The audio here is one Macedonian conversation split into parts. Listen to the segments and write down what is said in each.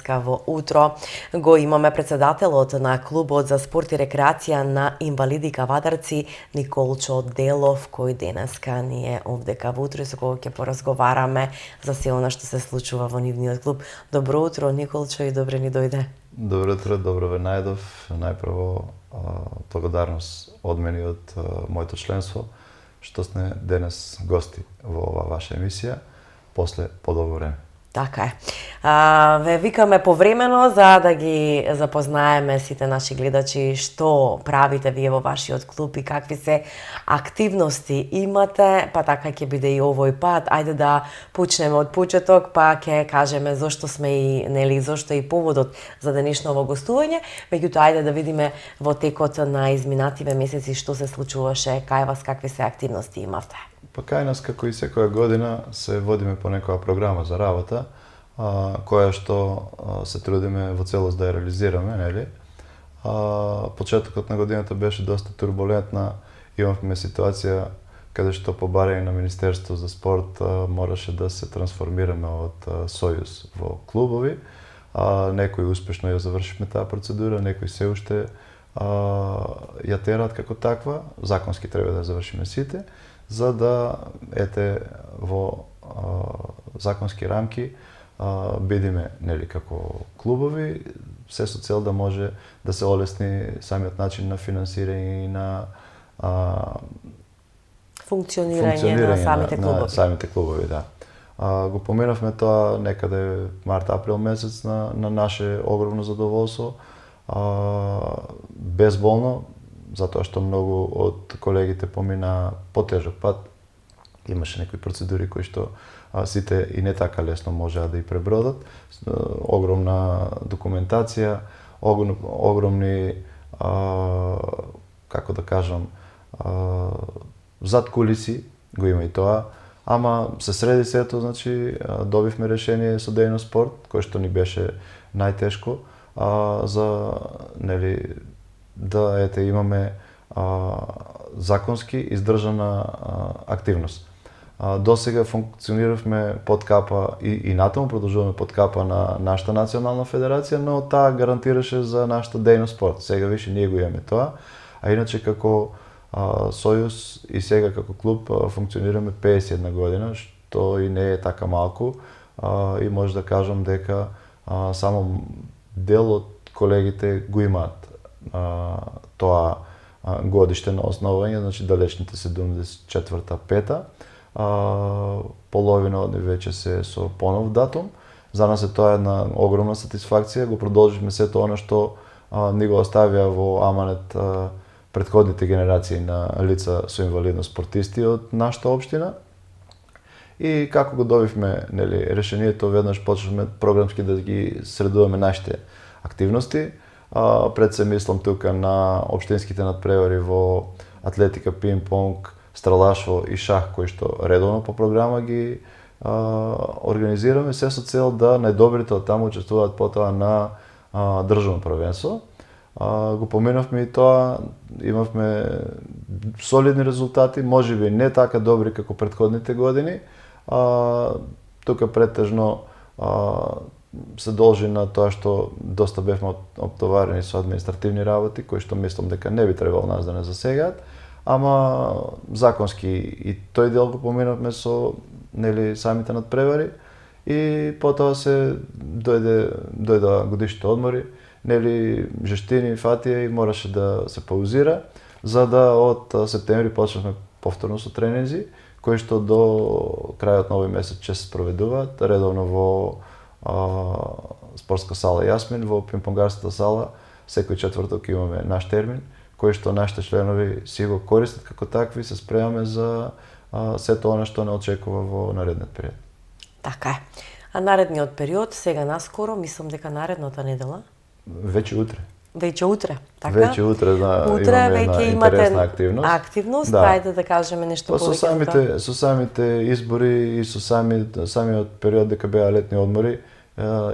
денеска во утро го имаме председателот на клубот за спорт и рекреација на инвалиди Кавадарци Николчо Делов, кој денеска ни е овдека во утро и со кого ќе поразговараме за се она што се случува во нивниот клуб. Добро утро, Николчо, и добре ни дојде. Добро утро, добро ве најдов. Најпрво благодарност од мене и од моето членство што сте денес гости во оваа ваша емисија после подолго време. Така е. Ве викаме повремено за да ги запознаеме сите наши гледачи што правите вие во вашиот клуб и какви се активности имате, па така ќе биде и овој пат. Ајде да почнеме од почеток, па ќе кажеме зошто сме и зошто и поводот за денешново гостување, меѓутоа ајде да видиме во текот на изминативе месеци што се случуваше кај вас, какви се активности имавте. Па кај нас, како и секоја година, се водиме по некоја програма за работа, која што се трудиме во целост да ја реализираме, нели? Почетокот на годината беше доста турбулентна. Имавме ситуација каде што по барање на Министерство за спорт мораше да се трансформираме од Сојуз во клубови. Некои успешно ја завршивме таа процедура, некои се уште ја терат како таква. Законски треба да ја завршиме сите, за да во законски рамки бидиме, нели, како клубови, се со цел да може да се олесни самиот начин на финансирање и на функционирање на самите клубови. На самите клубови, да. Го поменавме тоа некаде март-април месец на наше огромно задоволство. Безболно, затоа што многу од колегите помина потежок пат. Имаше некои процедури кои што сите и не така лесно можеа да и пребродат. Огромна документација, огромни, како да кажам, зад кулиси, го има и тоа, ама се среди сето, значи, добивме решение со Дејно спорт, кој што ни беше најтешко, за, нели, да имаме законски издржана активност. Досега функциониравме под капа и натаму продолжуваме под капа на нашата национална федерација, но таа гарантираше за нашата Дејно спорт. Сега више ние го имаме тоа, а иначе како Сојуз и сега како клуб функционираме 51 година, што и не е така малку, и може да кажам дека само дел од колегите го имаат тоа годиште на основање, значи далечните 74-та, 5-та. Половина од нив веќе се со понов датум. За нас е тоа една огромна сатисфакција. Го продолживме сето она што ни го оставија во аманет претходните генерации на лица со инвалидност спортисти од нашата општина. И како го добивме, нели, решението, веднаш почнавме програмски да ги средуваме нашите активности. Пред се мислам тука на општинските надпревари во атлетика, пинг-понг, стралаштво и шах, кои што редовно по програма ги организираме, се со цел да најдобрите од таму учествуваат потоа на државно првенство. Го поминавме и тоа, имавме солидни резултати, можеби не така добри како претходните години. Тука претежно се должи на тоа што доста бевме оптоварени со административни работи, кои што мислам дека не би требало нас да не засегаат, ама законски и тој дел го поминавме со, нели, самите надпревари и потоа се дојде годишните одмори, нели, жештини, фатија и мораше да се паузира, за да од септември почнавме повторно со тренинзи, кои што до крајот на овој месец ќе се спроведуваат редовно во спортска сала Јасмин, во пинг-понгарската сала. Секој четврток имаме наш термин, кој што нашите членови си го користат како такви, се спремаме за сето она што не очекува во наредниот период. Така е. А наредниот период, сега наскоро, мислам дека наредната недела? Веќе утре. Веќе утре, така? Веќе утре, имаме една интересна активност. Да. Ајде да кажеме нешто повеќе со самите избори и со самиот период дека беа летни одмори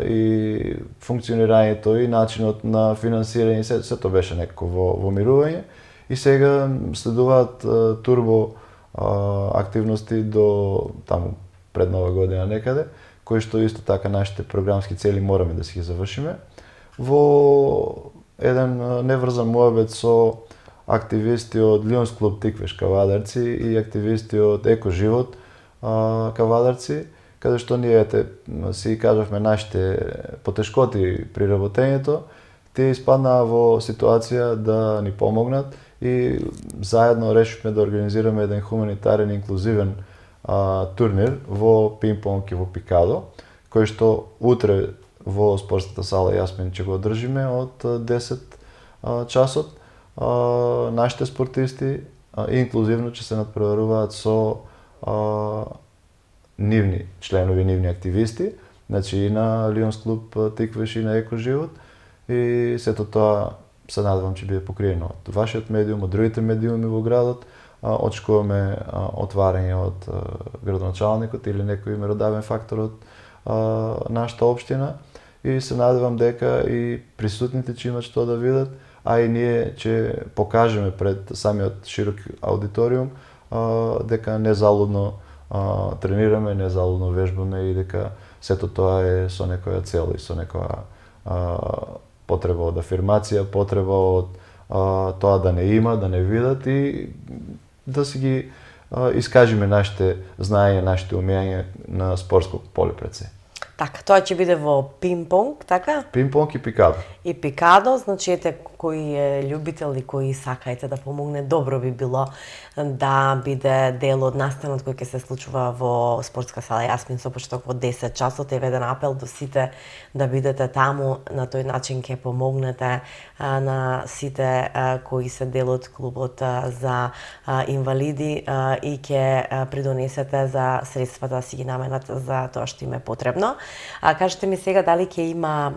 и функционирањето и начинот на финансирање, сето беше некако во мирување. И сега следуваат турбо активности до таму пред Нова година некаде, кои што исто така нашите програмски цели мораме да си ги завршиме. Во еден неврзан муабет со активисти од Лионс клуб Тиквеш Кавадарци и активисти од Еко живот Кавадарци, каде што ние си кажавме нашите потешкоти при работењето, тие испаднаа во ситуација да ни помогнат и заедно решивме да организираме еден хуманитарен инклузивен турнир во пинг-понг и во пикадо, кој што утре во спортската сала Јасмин ќе го одржиме од 10 часот. Нашите спортисти инклузивно ќе се надпреваруваат со нивни членови, нивни активисти, значи и на Лионс клуб Тиквеш и на Еко живот, и сето тоа се надевам ќе биде покриено од вашиот медиум, од другите медиуми во градот. Очекуваме отварање од градоначалникот или некој меродавен фактор од нашата општина и се надевам дека и присутните ќе имат што да видат, а и ние ќе покажеме пред самиот широк аудиториум дека незалудно тренираме, незалудно вежбаме и дека сето тоа е со некоја цел и со некоја потреба од афирмација, потреба од тоа да не има, да не видат и да си ги искажиме нашите знаења, нашите умења на спортско поле пред се. Така, тоа ќе биде во пинг-понг, така? Пинг-понг и пикадо. И пикадо, значи ете кој е љубител и кој сакаете да помогне, добро би било да биде дел од настанот кој ќе се случува во спортска сала Јасмин со почеток во 10 часот. Еве еден апел до сите да бидете таму, на тој начин ќе помогнете на сите кои се дел од клубот за инвалиди и ќе придонесете за средствата да си ги наменат за тоа што им е потребно. Кажете ми сега дали ќе има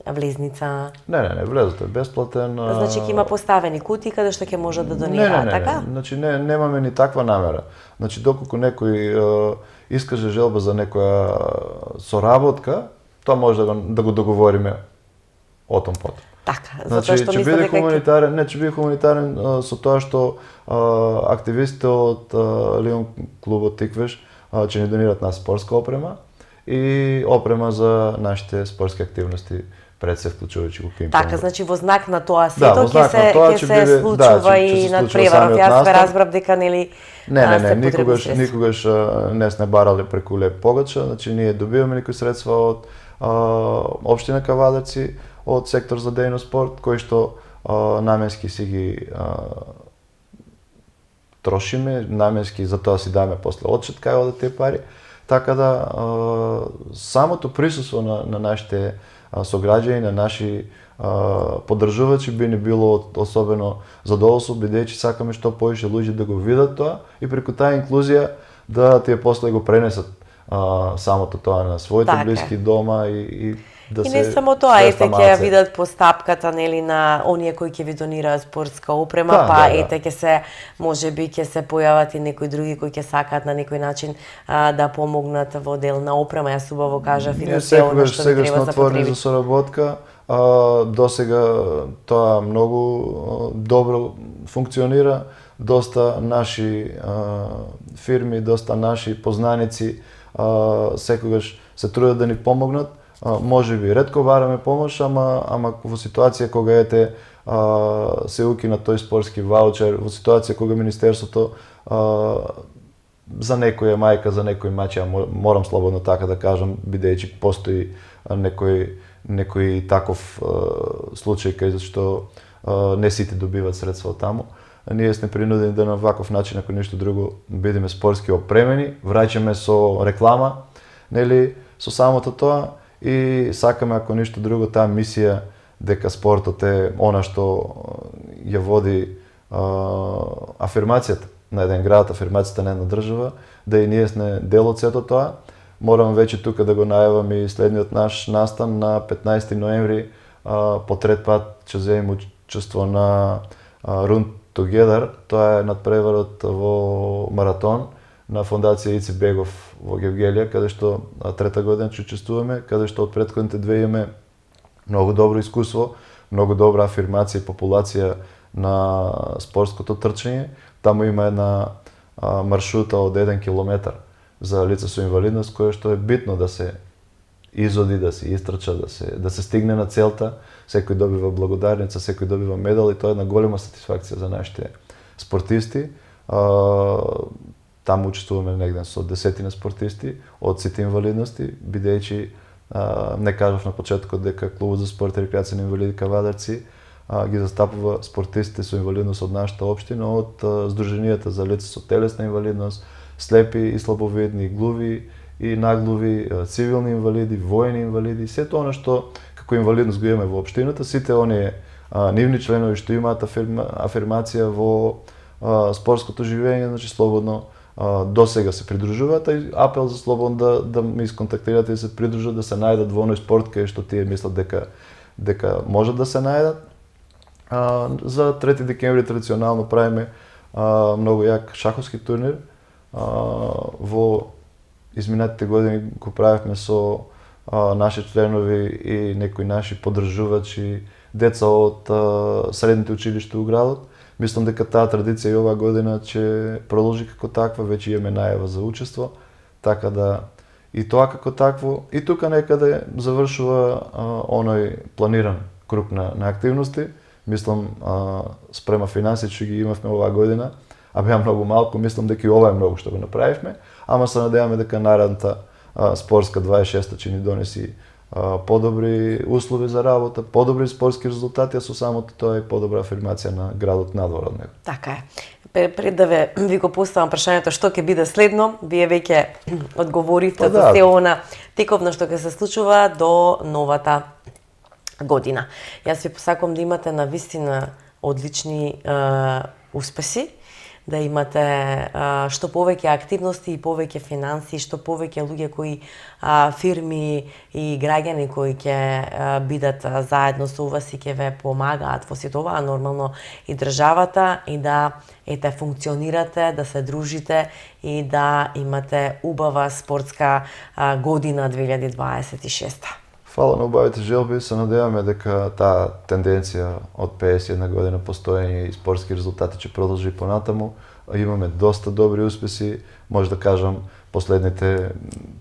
влезница? Не, влезот е бесплатен. Значи ќе има поставени кутии каде што ќе може да донира, така? Значи немаме ни таква намера. Значи доколку некој искаже желба за некоја соработка, тоа може да го договориме отом потом. Така, значи, затоа што мислам дека ќе биде хуманитарен со тоа што активистите од Лион клубот Тиквеш ќе ни донират на спортска опрема и опрема за нашите спортски активности пред се вклучувајќи го пинг-понг. Така, значи во знак на тоа сето ќе се случува и надпреварот. Јас ве разбрав дека нели Не, никогаш не сме барале преку леп погача, значи ние добиваме некои средства од општина Кавадарци, од сектор за дејно спорт, кој што наменски си ги трошиме, наменски за тоа си даме после отчет кај одат тие пари. Така да самото присуство на нашите сограѓани, на наши поддржувачи би ни било особено задоволство, бидејќи сакаме што повеќе луѓе да го видат тоа и преку таа инклузија да тие после го пренесат самото тоа на своите блиски дома и да се. И не само тоа, ете ќе ја видат постапката нели на оние кои ќе ви донираат спортска опрема, ете ќе се можеби ќе се појават и некои други кои ќе сакаат на некој начин да помогнат во дел на опрема. Јас убаво кажав и да се она што ви треба за потреби. За соработка. Досега тоа многу добро функционира. Доста наши фирми, доста наши познаници секогаш се трудат да ни помогнат. Може би ретко бараме помош, ама во ситуација кога се укина тој спортски ваучер, во ситуација кога Министерството за некоја мајка, за некој маќа, морам слободно така да кажам, бидејќи постои некој таков случај кај зашто не сите добиваат средства од таму. Ние сме принудени да на ваков начин, ако ништо друго, бидеме спортски опремени, враќаме со реклама, нели, со самото тоа и сакаме, ако ништо друго, таа мисија дека спортот е она што ја води афирмацијата на еден град, афирмацијата на една држава, да и ние сме дел од сето тоа. Морам веќе тука да го најавам и следниот наш настан на 15 ноември, по трет пат ќе земеме учество на Run Together. Тоа е надпреварот во маратон на фондација Ици Бегов во Гевгелија, каде што трета година ќе учествуваме, каде што од претходните две имаме многу добро искуство, многу добра афирмација и популација на спортското трчање. Таму има една маршрута од 1 километар за лица со инвалидност, кое што е битно да се изоди, да се истрча, да се стигне на целта. Секој добива благодарница, секој добива медал и тоа е една голема сатисфакција за нашите спортисти. Таму учествуваме негде со десетина спортисти од сите инвалидности, бидејќи не кажав на почетокот дека клубот за спорт и рекреација на инвалиди Кавадарци ги застапува спортистите со инвалидност од нашата општина, од Сдруженијата за лица со телесна инвалидност, слепи и слабовидни, глуви и наглуви, цивилни инвалиди, воени инвалиди, сето она што како инвалидност го имаме во општината, сите оние нивни членови што имаат афирмација во спортското живење, значи слободно досега се придружуваат, и апел за слободно да ме исконтактирате и се придружат, да се најдат во оној спорт кај што тие мислат дека можат да се најдат. За 3 декември традиционално правиме многу јак шаховски турнир. Во изминатите години го правевме со наши членови и некои наши поддржувачи, деца од средните училишта у градот. Мислам дека таа традиција и оваа година ќе продолжи како таква, веќе имаме најава за учество, така да и тоа како такво. И тука некаде завршува оној планиран круг на активности. Мислам, спрема финанси што ги имавме оваа година, а беа многу малку, мислам дека и ова е многу што го направивме, ама се надеваме дека наредната спортска 26-та ќе ни донеси подобри услови за работа, подобри спортски резултати, а со самото тоа е подобра афирмација на градот надвор од него. Така е. Пред да ви го поставам прашањето што ќе биде следно, вие веќе одговоривте за се она тековно што ќе се случува до новата година. Јас ви посакувам да имате навистина одлични успеси, да имате што повеќе активности и повеќе финанси, што повеќе луѓе кои фирми и граѓани кои ќе бидат заедно со вас и ќе ве помагаат во сето ова, нормално и државата, и да функционирате, да се дружите и да имате убава спортска година 2026. Фала на убавите желби, се надеваме дека таа тенденција од 51 година постоење и спортски резултати ќе продолжи понатаму. Имаме доста добри успеси, може да кажам, последните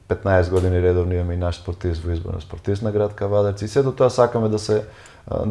15 години редовно имаме и наш спортист во избор на спортист на град Кавадарци. И сето тоа сакаме да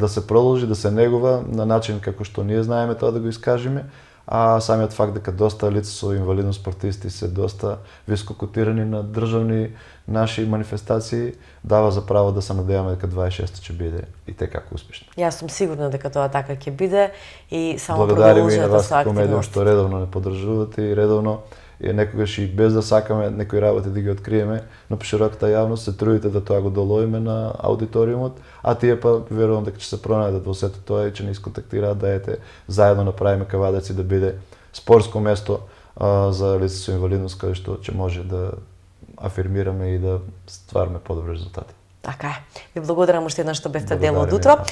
се продолжи, да се негува на начин како што ние знаеме тоа да го искажеме, а самиот факт дека доста лица со инвалидност спортисти се доста високо котирани на државни наши манифестации дава за право да се надеваме дека 26-та ќе биде и како успешна. Јас сум сигурна дека тоа така ќе биде и само благодариме и на продолжете вас со како медиум активност. што редовно не поддржувате и редовно и некогаш и без да сакаме некои работи да ги откриеме, но широката јавност се трудите да тоа го доловиме на аудиториумот, а тие па верувам дека ќе се пронајдат во сето тоа и ќе ни исконтактираат да заедно направиме Кавадарци да биде спортско место за лица со инвалидност, каде што ќе може да афирмираме и да ствараме подобри резултати. Така е. Ви благодарам уште еднаш што бевте дел од утро.